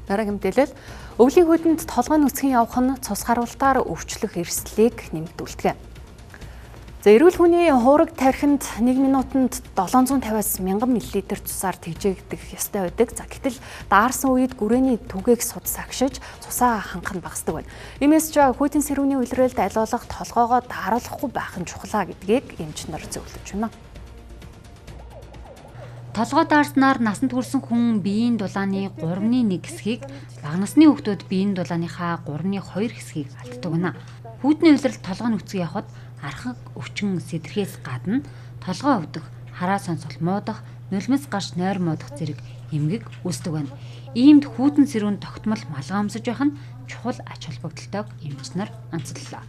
Дараагийн мэдээлэл өвлийн хүйтэнд толгойн нүцгэн явах нь цус харуултаар өвчлөх эрсдлийг нэмэгдүүлдэг. За эрүүл хүний хуураг тархинд 1 минутанд 750-аас 1000 мл цусаар тэжээгдэх ёстой байдаг. За гэтэл даарсан үед гүрээний түгээг судас агшиж цусаа хангах нь багасдаг байна. Иймээс ч хүйтэн сэрүүний улиралд аль болох толгоогоо дааруулахгүй байх нь чухлаа гэдгийг эмч нар зөвлөж байна. Толгой даарснаар насанд хүрсэн хүн биеийн дулааны 3/1 хэсгийг, бага насны хүүхдүүд биеийн дулааныхаа 3/2 хэсгийг алддаг байна. Хүйтний улиралд толгой нүцгэн явахад архаг өвчин сэдрэхээс гадна толгой өвдөх, хараа сонсгол муудах, нулимс гарч нойр муудах зэрэг эмгэг үүсдэг байна. Иймд хүйтэн сэрүүн тогтмол малгай өмсөж байх нь чухал ач холбогдолтойг эмч нар онцлолоо.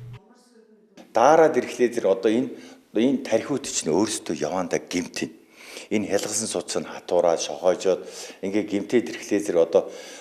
Дараад ирэхлээр зэрэг одоо энэ тархиуд чинь өөрсдөө явандаа гэмтэн. Энэ хялгасан судас нь хатуураад шохоожоод ингээ гэмтээд ирэхлээр зэрэг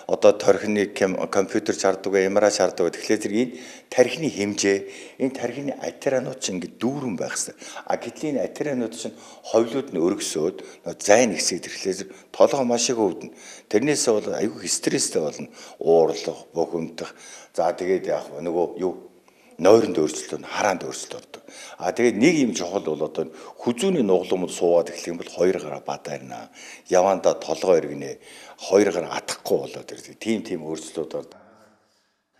одоо торхины компьютер шаарддаг, MRI шаарддаг. Тэгэхээр зэрэг энэ тархины хэмжээ, энэ тархины артерианууд чинь ингээ дүүрэн байх хэрэгтэй. Гэтэл энэ артерианууд чинь ховлууд нь өргөсөөд зайн хэсэг ирэхлээр зэрэг толгой маш их өвдөнө. Тэрнээсээ бол айгүй стресстэй болно. Уурлах, бухимдах. За тэгээд яг нөгөө нойронд өөрчлөлт, хараанд өөрчлөлт ордог. Тэгээд нэг юм чухал бол одоо хүзүүний нугалмууд суугаад эхлэх юм бол 2 гараа бадарна. Явандаа толгой иргэнэ. 2 гараа атахгүй болоод ирдэг. Тийм өөрчлөлтүүд ордог.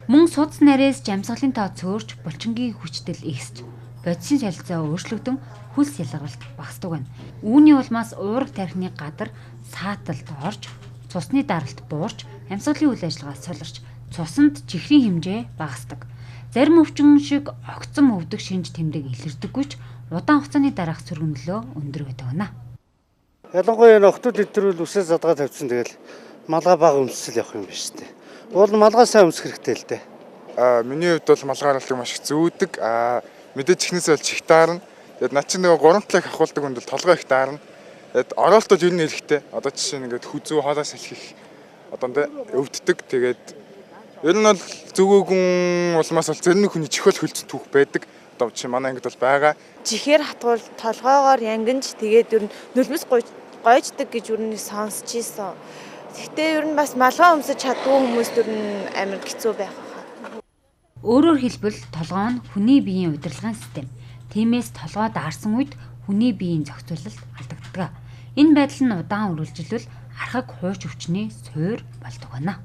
Мөн судас нарээс жамсгалын тоо цөөрч, булчингийн хүчтэл ихсэж, бодисын солилцоо өөрчлөгдөн хүлс ялгаралт багасдаг байна. Үүний улмаас уурга тархины гадар сааталд орж, цусны даралт буурч, амьсгалын үйл ажиллагаа солирч, цусанд чихрийн хэмжээ багасдаг. Зарим өвчин шиг огцом өвдөх шинж тэмдэг илэрдэггүй ч удаан хугацааны дараах сөргөнлөө өндөр байдаг байна. Ялангуяа охтууд өдрөл үсээ задгаа тавьчихсан тэгэл малгай бага өмсөл явах юм биш үү? Уул малгай сайн өмсөх хэрэгтэй л дээ. Миний хувьд бол малгайлалт маш их зүүдэг. Мэдээж чихнээс бол чих таарна. Тэгэд над чинь нөгөө 3 талыг хахуулдаг хүнд бол толгой их таарна. Тэгэд оролтод юу нэрхтэй. Одоо жишээ нь ингээд хүзүү хоолой салхих одоо өвддөг. Тэгээд ер нь бол зүгүүгэн улмаас бол зарим хүний чихөл хөлцөн түүх байдаг. Одоо чи манай ангид бол байгаа. Чихээр хатвал толгоогоор янгинж тэгээд ер нь нулимс гойждаг гэж ер нь сонсч ийсэн. Гэхдээ ер нь бас малгай өмсөж чадгүй хүмүүст ер нь амар хэцүү байх. Өөрөөр хэлбэл толгой нь хүний биеийн удирдлагын систем. Тиймээс толгой даарсан үед хүний биеийн зохицуулалт алдагддаг. Энэ байдал нь удаан үргэлжилвэл архаг хууч өвчний суур болдог байна.